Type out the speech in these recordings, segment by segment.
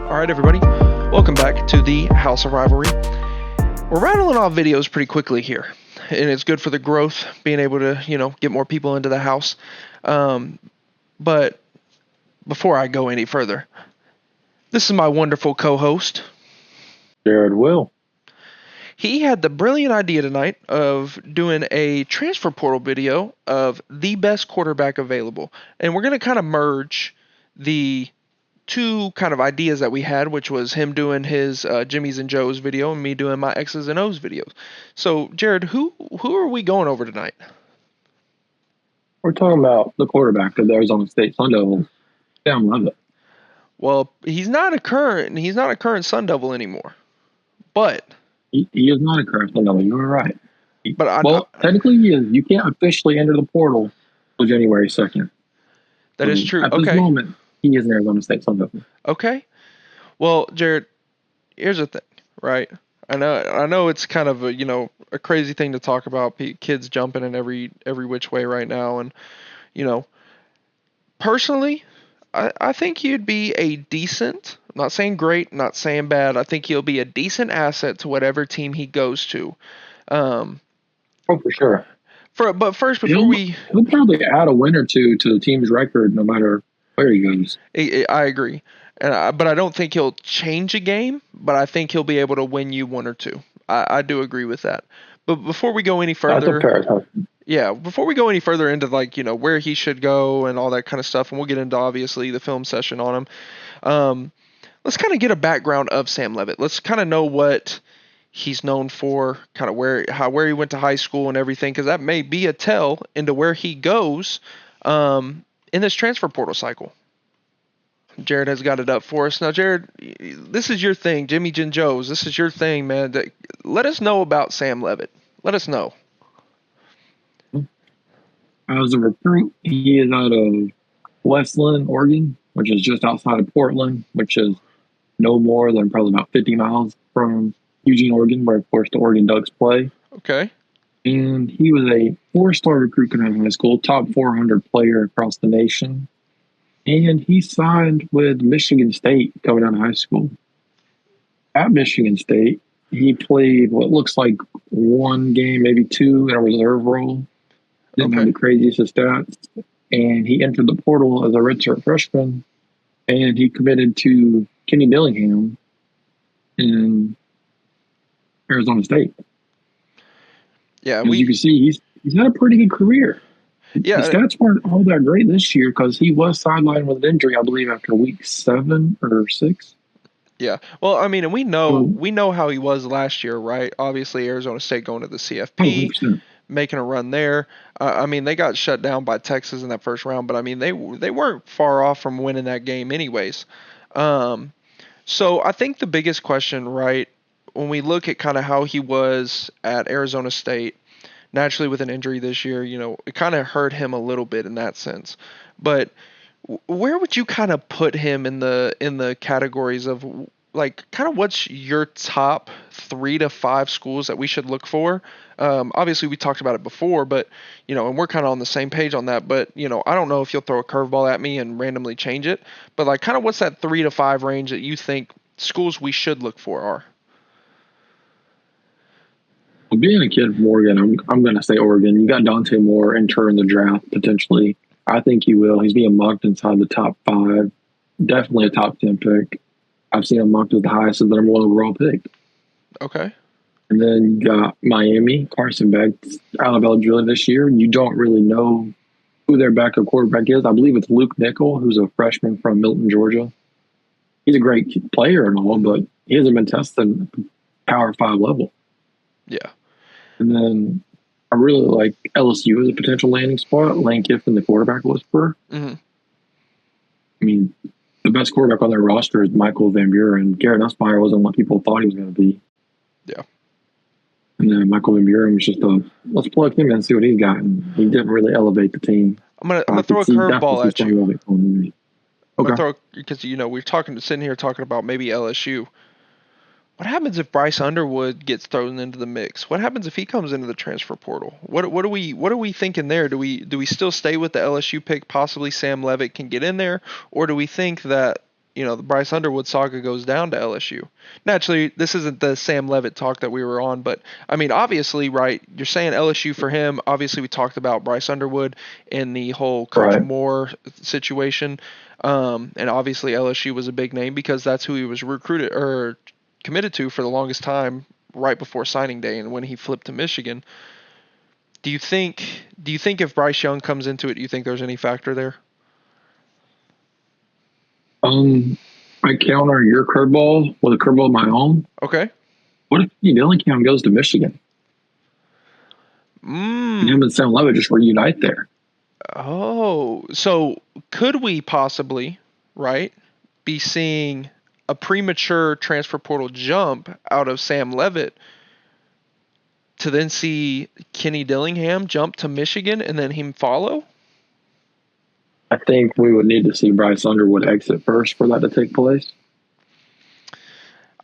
All right, everybody, welcome back to the House of Rivalry. We're rattling off videos pretty quickly here, and it's good for the growth, being able to, get more people into the house. But before I go any further, this is my wonderful co-host. Jared Will. He had the brilliant idea tonight of doing a transfer portal video of the best quarterback available. And we're going to kind of merge the two kind of ideas that we had, which was him doing his Jimmy's and Joe's video and me doing my X's and O's videos. So, Jared, who are we going over tonight? We're talking about the quarterback of the Arizona State Sun Devils, Sam Leavitt. Well, he's not a current Sun Devil anymore. But he is not a current Sun Devil. You're right. Technically he is. You can't officially enter the portal until January 2nd. That is true. At this moment, he is an Arizona State Sun Devil. Okay. Well, Jared, here's the thing, right? I know it's kind of a crazy thing to talk about, kids jumping in every which way right now, and personally, I think he'd be a decent, I'm not saying great, not saying bad. I think he'll be a decent asset to whatever team he goes to. For sure. But first, he'll probably add a win or two to the team's record, no matter where he goes. I agree, but I don't think he'll change a game. But I think he'll be able to win you one or two. I do agree with that. But before we go any further, before we go any further into where he should go and all that kind of stuff, and we'll get into obviously the film session on him. Let's kind of get a background of Sam Leavitt. Let's kind of know what he's known for, kind of where he went to high school and everything, because that may be a tell into where he goes in this transfer portal cycle. Jared has got it up for us. Now, Jared, this is your thing, Jimmy Jin Joe's. This is your thing, man. Let us know about Sam Leavitt. Let us know. As a recruit, he is out of Westland, Oregon, which is just outside of Portland, which is no more than probably about 50 miles from Eugene, Oregon, where, of course, the Oregon Ducks play. Okay. And he was a 4-star recruit coming out of high school, top 400 player across the nation. And he signed with Michigan State coming out of high school. At Michigan State, he played what looks like one game, maybe two, in a reserve role. Didn't have the craziest of stats. And he entered the portal as a redshirt freshman. And he committed to Kenny Dillingham in Arizona State. Yeah, as you can see, he's had a pretty good career. Yeah, the stats weren't all that great this year because he was sidelined with an injury, I believe, after week 7 or 6. Yeah, well, I mean, and we know how he was last year, right? Obviously, Arizona State going to the CFP, 100%. Making a run there. I mean, they got shut down by Texas in that first round, but I mean, they weren't far off from winning that game, anyways. So I think the biggest question, right, when we look at kind of how he was at Arizona State. Naturally, with an injury this year, it kind of hurt him a little bit in that sense. But where would you kind of put him in the categories of kind of what's your top 3 to 5 schools that we should look for? Obviously, we talked about it before, but and we're kind of on the same page on that. But I don't know if you'll throw a curveball at me and randomly change it. But kind of what's that 3 to 5 range that you think schools we should look for are? Well, being a kid from Oregon, I'm going to say Oregon. You got Dante Moore entering the draft potentially. I think he will. He's being mocked inside the top 5. Definitely a top 10 pick. I've seen him mocked as the highest as the number 1 overall pick. Okay. And then you got Miami, Carson Beck, out of eligibility this year. You don't really know who their backup quarterback is. I believe it's Luke Nickel, who's a freshman from Milton, Georgia. He's a great player and all, but he hasn't been tested Power 5 level. Yeah. And then I really like LSU as a potential landing spot. Lane Kiffin, the quarterback whisperer. Mm-hmm. I mean, the best quarterback on their roster is Michael Van Buren. Garrett Nussmeier wasn't what people thought he was going to be. Yeah. And then Michael Van Buren was just let's plug him in and see what he's got. And he didn't really elevate the team. I'm gonna throw a curveball at you. Okay. Because we're sitting here talking about maybe LSU. What happens if Bryce Underwood gets thrown into the mix? What happens if he comes into the transfer portal? What are we thinking there? Do we still stay with the LSU pick? Possibly Sam Leavitt can get in there, or do we think that the Bryce Underwood saga goes down to LSU. Naturally, this isn't the Sam Leavitt talk that we were on, but I mean, obviously, right? You're saying LSU for him. Obviously, we talked about Bryce Underwood in the whole Coach Right. Moore situation, and obviously LSU was a big name because that's who he was recruited or committed to for the longest time, right before signing day, and when he flipped to Michigan. Do you think if Bryce Young comes into it, do you think there's any factor there? Um, I counter your curveball with a curveball of my own. Okay. What if Kenny Dillingham goes to Michigan and him Mm. and Sam Leavitt just reunite there? Oh, so could we possibly, right, be seeing a premature transfer portal jump out of Sam Leavitt to then see Kenny Dillingham jump to Michigan and then him follow? I think we would need to see Bryce Underwood exit first for that to take place.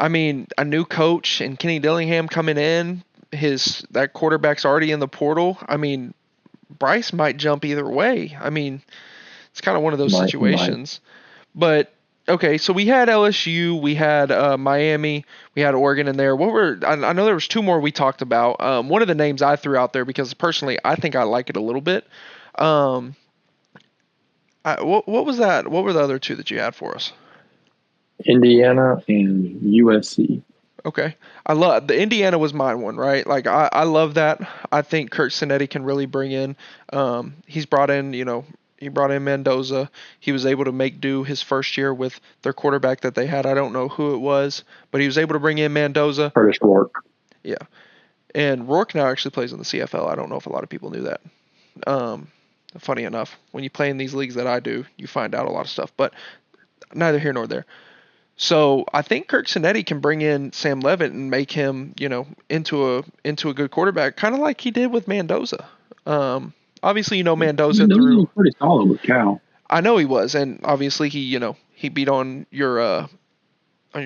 I mean, a new coach and Kenny Dillingham coming in, his that quarterback's already in the portal. I mean, Bryce might jump either way. I mean, it's kind of one of those He might. situations. But okay, so we had LSU, we had Miami, we had Oregon in there. I know there was two more we talked about. One of the names I threw out there because personally I think I like it a little bit. Um, what was that? What were the other two that you had for us? Indiana and USC. Okay, I love the Indiana was mine one, right? Like I love that. I think Kurt Cinetti can really bring in. He's brought in, he brought in Mendoza. He was able to make do his first year with their quarterback that they had. I don't know who it was, but he was able to bring in Mendoza. Curtis Rourke. Yeah, and Rourke now actually plays in the CFL. I don't know if a lot of people knew that. Um, Funny enough, when you play in these leagues that I do, you find out a lot of stuff. But neither here nor there. So I think Kirk Cinetti can bring in Sam Leavitt and make him, into a good quarterback, kind of like he did with Mendoza. Obviously, Mendoza Mendoza through. was pretty solid with Cal. I know he was, and obviously he beat on your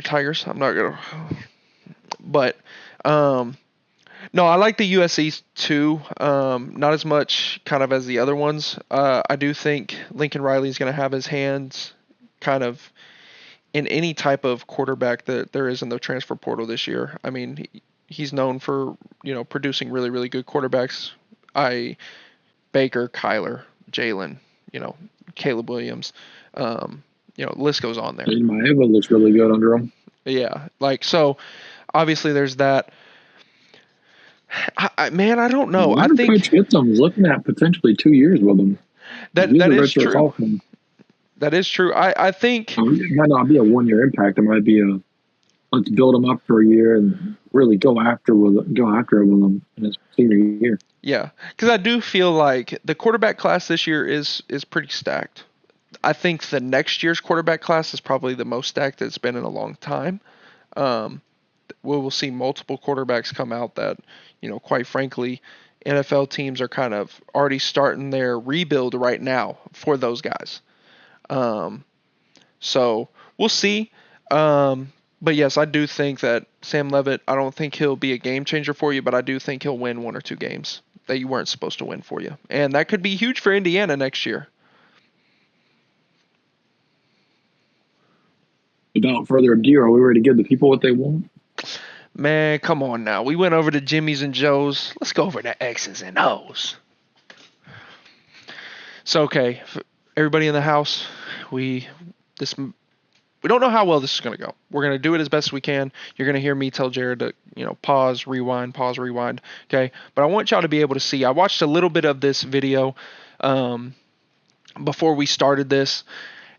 Tigers. I'm not gonna, but no, I like the USC too. Not as much kind of as the other ones. I do think Lincoln Riley is gonna have his hands kind of in any type of quarterback that there is in the transfer portal this year. I mean, he's known for producing really really good quarterbacks. I Baker, Kyler, Jalen, you know Caleb Williams. The list goes on there. And Maeva looks really good under him. Yeah, like so. Obviously, there's that. Man, I don't know. I Whenever think Coach gets him, he's looking at potentially 2 years with him. that He's a that is redshirt true. sophomore. That is true. I think It might not be a 1 year impact. It might be a let's build him up for a year and really go after it with him in his senior year. yeah, because I do feel like the quarterback class this year is pretty stacked. I think the next year's quarterback class is probably the most stacked it's been in a long time. Um, we will see multiple quarterbacks come out that, quite frankly, NFL teams are kind of already starting their rebuild right now for those guys. Um, so we'll see. But yes, I do think that Sam Leavitt, I don't think he'll be a game changer for you, but I do think he'll win one or two games that you weren't supposed to win for you. And that could be huge for Indiana next year. Without further ado, are we ready to give the people what they want? Man, come on now. We went over to Jimmy's and Joe's. Let's go over to X's and O's. So, okay, everybody in the house, we don't know how well this is going to go. We're going to do it as best we can. You're going to hear me tell Jared to, pause, rewind, pause, rewind. Okay. But I want y'all to be able to see. I watched a little bit of this video before we started this.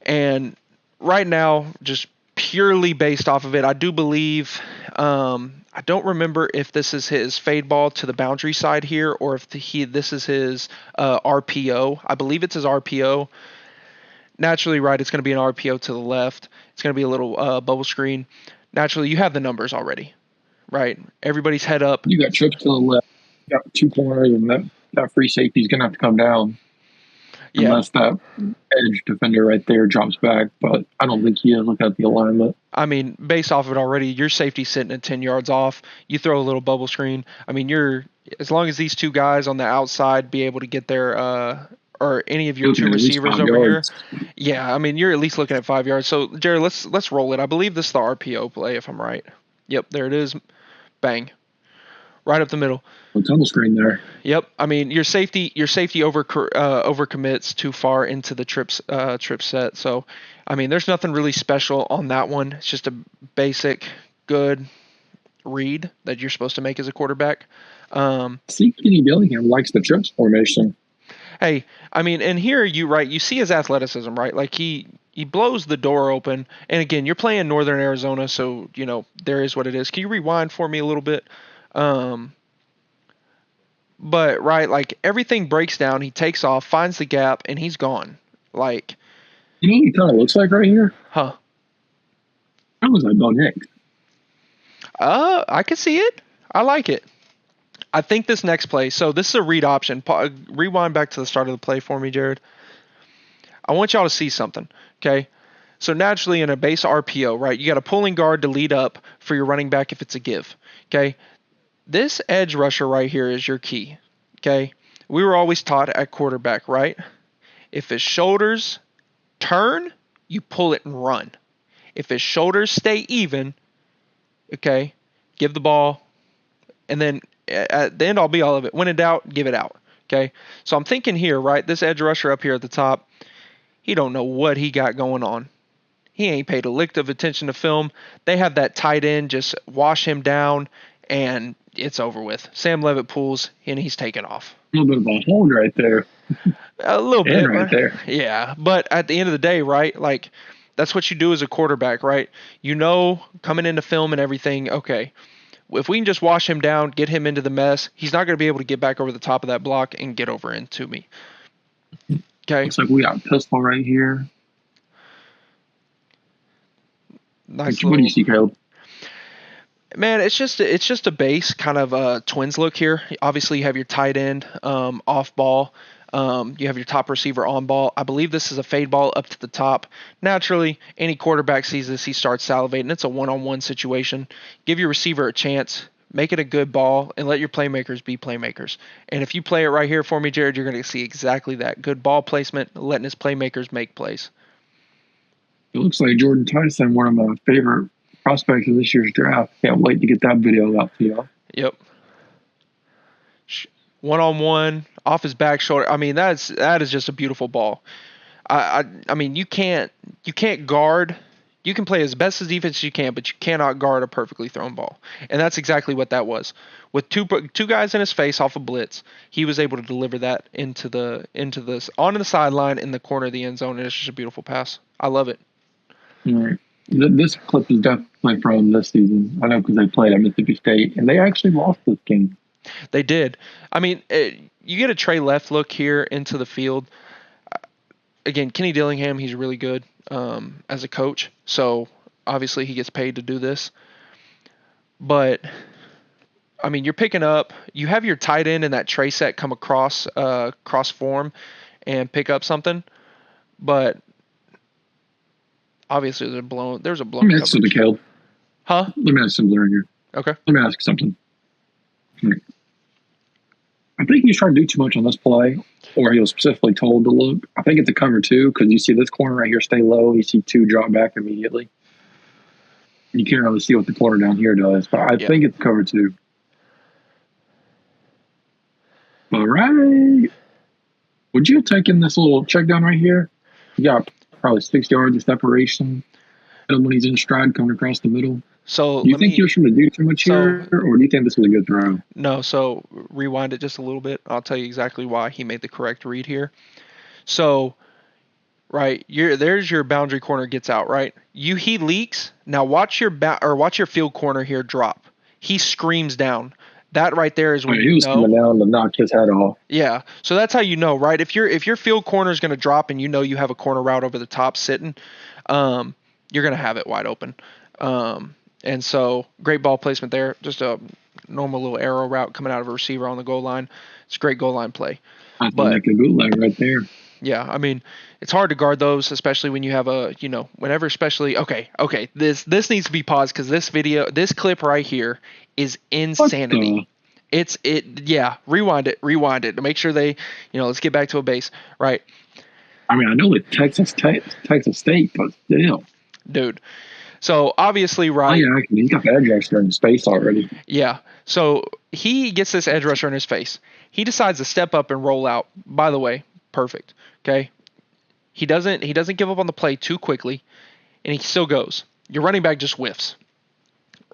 And right now, just purely based off of it, I do believe, I don't remember if this is his fade ball to the boundary side here or if this is his RPO. I believe it's his RPO. Naturally, right, it's going to be an RPO to the left. It's going to be a little bubble screen. Naturally, you have the numbers already, right? Everybody's head up. You got trips to the left. You got two corners, and that free safety is going to have to come down. Yeah. Unless that edge defender right there drops back. But I don't think he is. Look at the alignment. I mean, based off of it already, your safety's sitting at 10 yards off. You throw a little bubble screen. I mean, as long as these two guys on the outside be able to get their or any of your You're looking two at least receivers 5 over here, yards. yeah, I mean you're at least looking at 5 yards. So Jared, let's roll it. I believe this is the RPO play if I'm right. Yep, there it is. Bang, right up the middle. A tunnel screen there. Yep. I mean your safety over commits too far into the trip set. So I mean there's nothing really special on that one. It's just a basic good read that you're supposed to make as a quarterback. See, Kenny Dillingham likes the trips formation. Hey, I mean, and here you see his athleticism, right? Like he blows the door open. And again, you're playing Northern Arizona, so there is what it is. Can you rewind for me a little bit? Um, but right, like everything breaks down. He takes off, finds the gap, and he's gone. Like, You know what he kind of looks like right here? huh? That was like Bo Nix. I could see it. I like it. I think this next play. So this is a read option. Rewind back to the start of the play for me, Jared. I want y'all to see something. Okay. So naturally, in a base RPO, right, you got a pulling guard to lead up for your running back if it's a give. Okay. This edge rusher right here is your key. Okay. We were always taught at quarterback, right? If his shoulders turn, you pull it and run. If his shoulders stay even, okay, give the ball, and then at the end, all be all of it. When in doubt, give it out. Okay. So I'm thinking here, right? This edge rusher up here at the top, he don't know what he got going on. He ain't paid a lick of attention to film. They have that tight end just wash him down, and it's over with. Sam Leavitt pulls, and he's taken off. A little bit of a hold right there. A little And bit, right there. yeah. But at the end of the day, right? Like that's what you do as a quarterback, right? Coming into film and everything. Okay, if we can just wash him down, get him into the mess, he's not going to be able to get back over the top of that block and get over into me. Okay. Looks like we got a pistol right here. Nice. What do you see, Caleb? Man, it's just a base kind of twins look here. Obviously, you have your tight end off ball. You have your top receiver on ball. I believe this is a fade ball up to the top. Naturally, any quarterback sees this, he starts salivating. It's a one-on-one situation. Give your receiver a chance. Make it a good ball and let your playmakers be playmakers. And if you play it right here for me, Jared, you're going to see exactly that. Good ball placement, letting his playmakers make plays. It looks like Jordan Tyson, one of my favorite prospects of this year's draft. Can't wait to get that video out to y'all. Yep. One-on-one, off his back shoulder. I mean, that is just a beautiful ball. I mean, you can't guard. You can play as best as defense as you can, but you cannot guard a perfectly thrown ball. And that's exactly what that was. With two guys in his face off a blitz, he was able to deliver that onto the sideline in the corner of the end zone, and it's just a beautiful pass. I love it. All right. This clip is definitely from this season. I know because they played at Mississippi State, and they actually lost this game. They did. I mean, you get a Trey left look here into the field. Again, Kenny Dillingham, he's really good as a coach. So obviously he gets paid to do this. But I mean, you're picking up. You have your tight end and that Trey set come across cross form and pick up something. But obviously there's a blown. Let me ask something, Caleb. Huh? Let me ask something right here. Okay. Let me ask something. I think he's trying to do too much on this play, or he was specifically told to look. I think it's a cover two because you see this corner right here stay low. You see two drop back immediately. You can't really see what the corner down here does, but I think it's cover two. All right. Would you have taken this little check down right here? You got probably 6 yards of separation. When he's in stride coming across the middle. So do you think you're trying to do too much here, or do you think this was a good throw? No, so rewind it just a little bit. I'll tell you exactly why he made the correct read here. So, right, there's your boundary corner gets out, right? He leaks. Now watch your field corner here drop. He screams down. That right there is when he was coming down to knock his head off. Yeah, so that's how you know, right? If your field corner is going to drop and you have a corner route over the top sitting, you're going to have it wide open. And so great ball placement there. Just a normal little arrow route coming out of a receiver on the goal line. It's a great goal line play. I think like a bootleg right there. Yeah, I mean, it's hard to guard those, especially when you have this needs to be paused because this clip right here is insanity. Yeah, rewind it to make sure they, let's get back to a base, right? I mean, I know it's Texas State, but still. Dude. So obviously, Oh right? yeah, he's got the edge rusher in his face already. Yeah. So he gets this edge rusher in his face. He decides to step up and roll out. By the way, perfect. Okay. He doesn't give up on the play too quickly, and he still goes. Your running back just whiffs.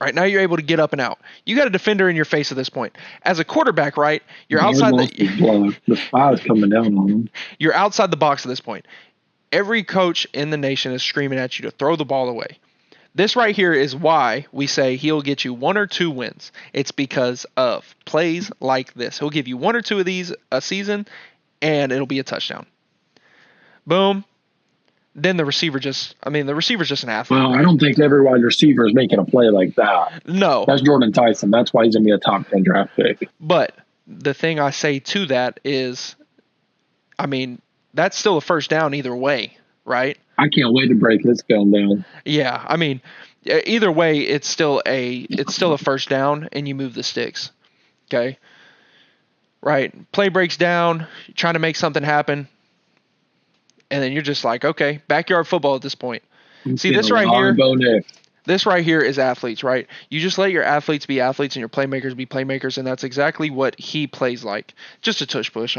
Right now, you're able to get up and out. You got a defender in your face at this point. As a quarterback, right? You're Guard outside lost his block. The spy is coming down on him. you're outside the box at this point. Every coach in the nation is screaming at you to throw the ball away. This right here is why we say he'll get you 1 or 2 wins. It's because of plays like this. He'll give you 1 or 2 of these a season, and it'll be a touchdown. Boom. Then the receiver's just an athlete. Well, Right? I don't think every wide receiver is making a play like that. No. That's Jordan Tyson. That's why he's going to be a top 10 draft pick. But the thing I say to that is, that's still a first down either way, right? I can't wait to break this film down. Yeah, either way, it's still a first down, and you move the sticks. Okay, right? Play breaks down, you're trying to make something happen, and then you're just like, okay, backyard football at this point. See this right here. This right here is athletes, right? You just let your athletes be athletes and your playmakers be playmakers, and that's exactly what he plays like. Just a tush push.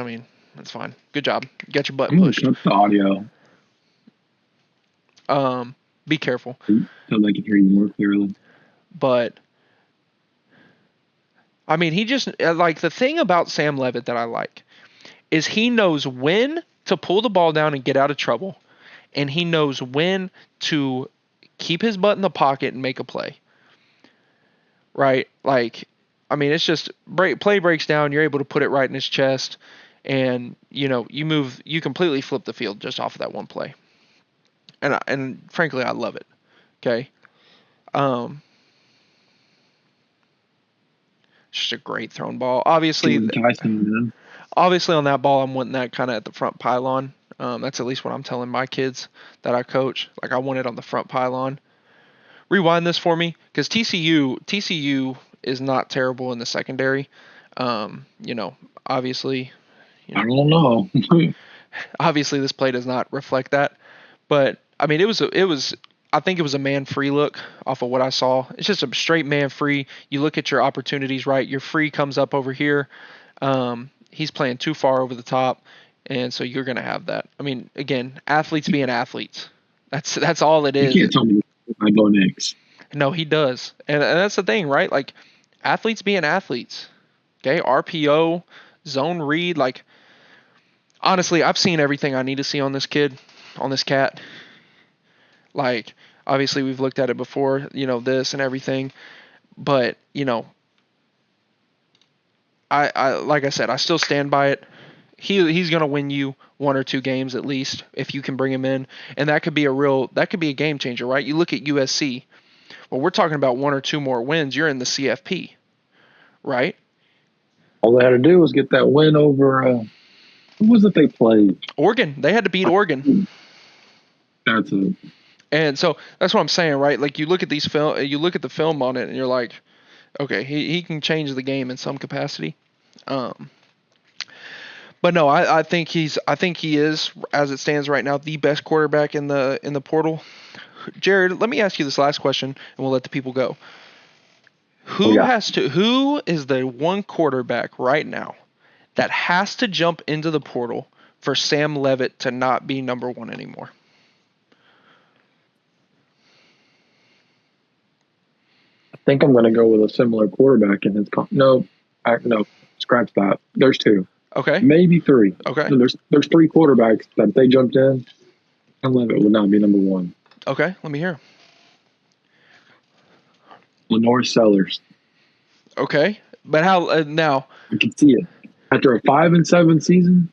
That's fine. Good job. You got your button pushed. Cut the audio. Be careful. So they can hear you more clearly. But he just like the thing about Sam Leavitt that I like is he knows when to pull the ball down and get out of trouble, and he knows when to keep his butt in the pocket and make a play. Right? Like, it's just play breaks down. You're able to put it right in his chest, and you completely flip the field just off of that one play. And frankly, I love it. Okay. Just a great thrown ball. Obviously on that ball, I'm wanting that kind of at the front pylon. That's at least what I'm telling my kids that I coach. Like, I want it on the front pylon. Rewind this for me, because TCU is not terrible in the secondary. Obviously. I don't know. Obviously, this play does not reflect that, but I think it was a man free look off of what I saw. It's just a straight man free. You look at your opportunities, right? Your free comes up over here. He's playing too far over the top, and so you're going to have that. Again, athletes being athletes. That's all it is. You can't tell me I go next. No, he does, and that's the thing, right? Like, athletes being athletes. Okay, RPO, zone read. Like, honestly, I've seen everything I need to see on this cat. Like, obviously, we've looked at it before, this and everything. But, I like I said, I still stand by it. He's going to win you 1 or 2 games at least if you can bring him in. And that could be a game changer, right? You look at USC. Well, we're talking about 1 or 2 more wins. You're in the CFP, right? All they had to do was get that win over, who was it they played? Oregon. They had to beat Oregon. That's it. And so that's what I'm saying, right? Like, you look at you look at the film on it, and you're like, okay, he can change the game in some capacity. But no, I think he is, as it stands right now, the best quarterback in the portal. Jared, let me ask you this last question, and we'll let the people go. Who is the one quarterback right now that has to jump into the portal for Sam Leavitt to not be number 1 anymore? I think I'm going to go with a similar quarterback in his. No, scratch that. There's 2. Okay. Maybe 3. Okay. So there's 3 quarterbacks that if they jumped in, and Leavitt would not be number 1. Okay, let me hear. Lenore Sellers. Okay, but how now? I can see it after a 5-7 season.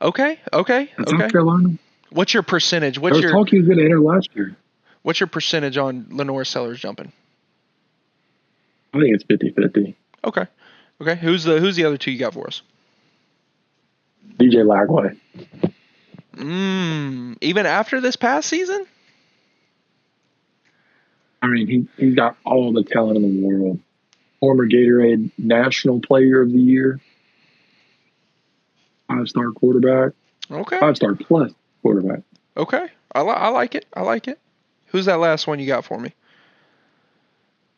Okay. South Carolina. What's your percentage? There was talk he was going to enter last year. What's your percentage on Lenore Sellers jumping? I think it's 50-50. Okay. Who's the other 2 you got for us? DJ Lagway. Even after this past season? He's got all the talent in the world. former Gatorade National Player of the Year, 5-star quarterback, Okay. 5-star plus quarterback. Okay. I like it. I like it. Who's that last one you got for me?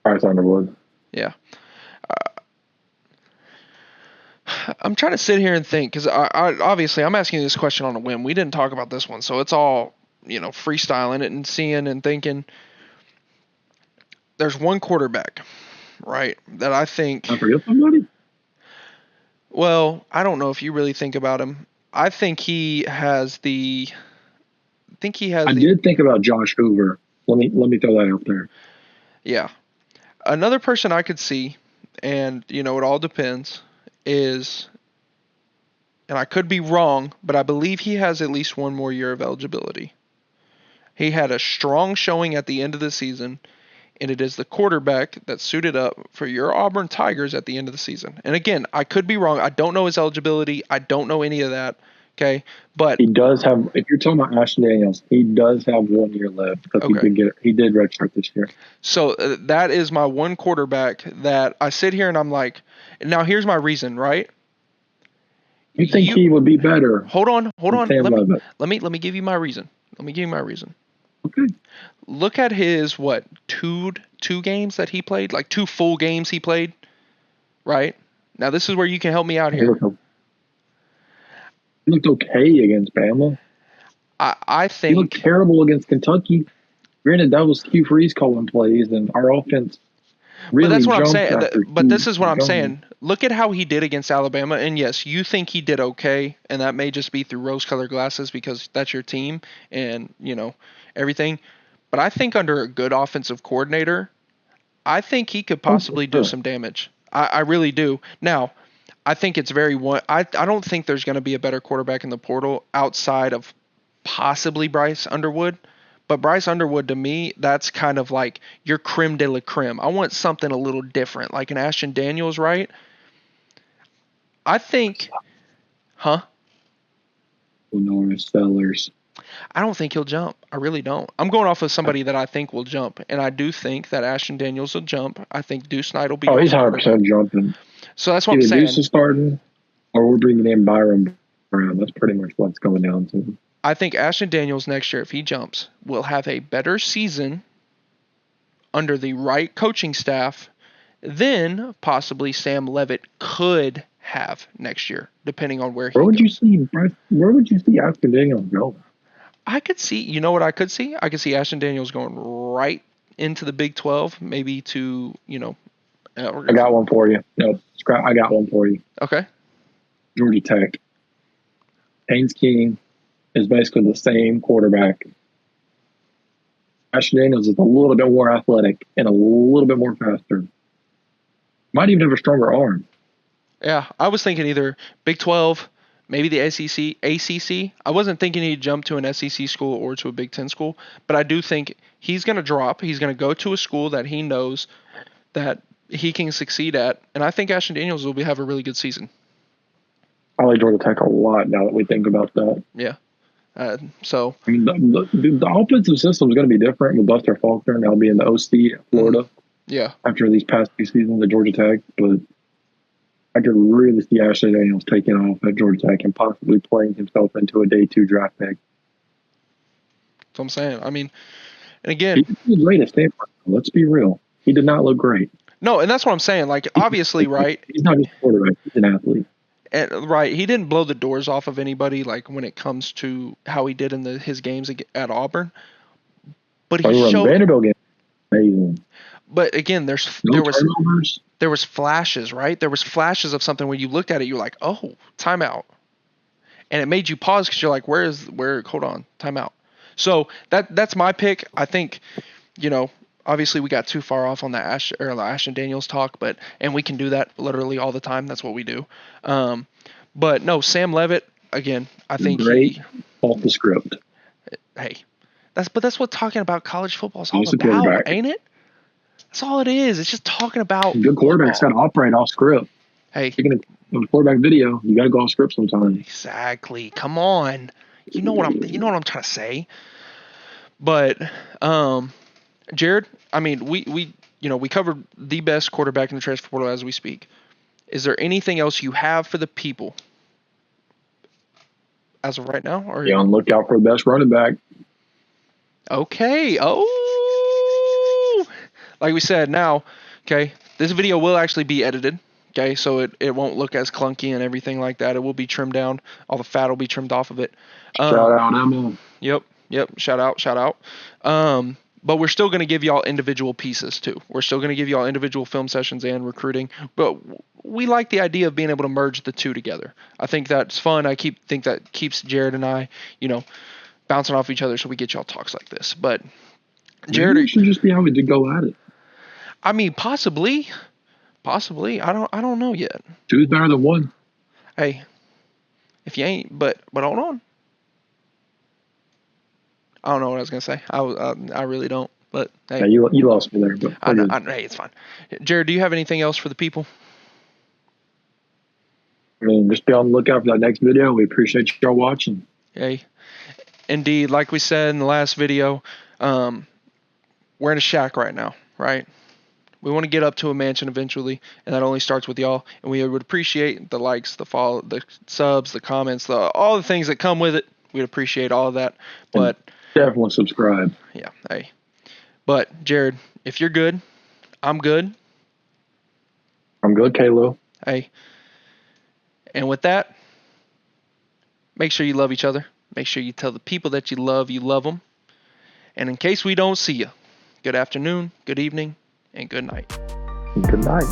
Bryce Underwood. Yeah. I'm trying to sit here and think because I obviously I'm asking you this question on a whim. We didn't talk about this one, so it's all freestyling it and seeing and thinking. There's one quarterback, right, that I think. I forget somebody. Well, I don't know if you really think about him. I think he has the. I did think about Josh Hoover. Let me throw that out there. Yeah. Another person I could see, and it all depends, is, and I could be wrong, but I believe he has at least one more year of eligibility. He had a strong showing at the end of the season, and it is the quarterback that suited up for your Auburn Tigers at the end of the season. And again, I could be wrong. I don't know his eligibility. I don't know any of that. Okay, but he does have. If you're talking about Ashton Daniels, he does have 1 year left because he did redshirt this year. So that is my one quarterback that I sit here and I'm like, now here's my reason, right? You think he would be better? Hold on. Sam Leavitt. Let me give you my reason. Okay. Look at his two games that he played, like 2 full games he played, right? Now this is where you can help me out here. He looked okay against Bama. I think he looked terrible against Kentucky. Granted, that was Hugh Freeze calling plays, and our offense really. But that's what I'm saying. But this is what I'm going. saying. Look at how he did against Alabama, and yes, you think he did okay, and that may just be through rose-colored glasses because that's your team and everything. But I think under a good offensive coordinator, I think he could possibly do some damage. I really do. Now, I think it's I don't think there's going to be a better quarterback in the portal outside of possibly Bryce Underwood. But Bryce Underwood, to me, that's kind of like your creme de la creme. I want something a little different, like an Ashton Daniels, right? I think, Norris Sellers. I don't think he'll jump. I really don't. I'm going off of somebody that I think will jump, and I do think that Ashton Daniels will jump. I think Deuce Knight will be. Oh, he's 100% jumping. So that's what I'm saying. Deuce is starting, or we're bringing in Byron Brown. That's pretty much what's going down to. I think Ashton Daniels next year, if he jumps, will have a better season under the right coaching staff than possibly Sam Leavitt could have next year, depending on where he goes. Where would you see Ashton Daniels go? I could see, you know what I could see? I could see Ashton Daniels going right into the Big 12, maybe to, I got one for you. No, I got one for you. Okay. Georgia Tech. Haynes King is basically the same quarterback. Ashton Daniels is a little bit more athletic and a little bit more faster. Might even have a stronger arm. Yeah, I was thinking either Big 12, maybe the ACC. I wasn't thinking he'd jump to an SEC school or to a Big 10 school, but I do think he's going to drop. He's going to go to a school that he knows that he can succeed at, and I think Ashton Daniels will have a really good season. I like Georgia Tech a lot now that we think about that. Yeah. So I mean, the offensive system is going to be different with Buster Faulkner now being the OC at Florida. Yeah. After these past 2 seasons at Georgia Tech, but I could really see Ashton Daniels taking off at Georgia Tech and possibly playing himself into a day 2 draft pick. That's what I'm saying. I mean, and again, he did great at Stanford. Let's be real. He did not look great. No, and that's what I'm saying. Like, obviously, right? He's not just a quarterback. He's an athlete. And, right. He didn't blow the doors off of anybody, like, when it comes to how he did in his games at Auburn. But he showed Vanderbilt game. Amazing. But again, there was flashes, right? There was flashes of something when you looked at it, you're like, oh, timeout. And it made you pause because you're like, hold on, timeout. So that's my pick. I think, obviously we got too far off on the Ashton Daniels talk, and we can do that literally all the time. That's what we do. But no, Sam Leavitt, again, I think great off the script. Hey, that's what talking about college football is all about, ain't it? That's all it is. It's just talking about good quarterbacks got to operate off script. Hey, speaking of quarterback video, you got to go off script sometimes. Exactly. Come on. You know what I'm trying to say. But Jared, I mean, we we covered the best quarterback in the transfer portal as we speak. Is there anything else you have for the people as of right now? Or Be on the lookout for the best running back. okay. Oh, like we said, now, okay, this video will actually be edited. Okay, so it won't look as clunky and everything like that. It will be trimmed down. All the fat will be trimmed off of it. Shout out, Emma. Yep. Shout out. But we're still going to give y'all individual pieces too. We're still going to give y'all individual film sessions and recruiting. But we like the idea of being able to merge the two together. I think that's fun. Think that keeps Jared and I, bouncing off each other, so we get y'all talks like this. But Jared, maybe we should just be able to go at it. I mean, possibly. I don't know yet. Two's better than one. Hey, if you ain't, but hold on. I don't know what I was gonna say. I really don't. But hey, yeah, you lost me there. But hey, it's fine. Jared, do you have anything else for the people? I mean, just be on the lookout for that next video. We appreciate y'all watching. Hey, indeed, like we said in the last video, we're in a shack right now, right? We want to get up to a mansion eventually, and that only starts with y'all. And we would appreciate the likes, the follow, the subs, the comments, all the things that come with it. We'd appreciate all of that. But definitely subscribe. Yeah, hey. But Jared, if you're good, I'm good. I'm good, Kalo. Hey. And with that, make sure you love each other. Make sure you tell the people that you love them. And in case we don't see you, good afternoon, good evening, and good night. Good night.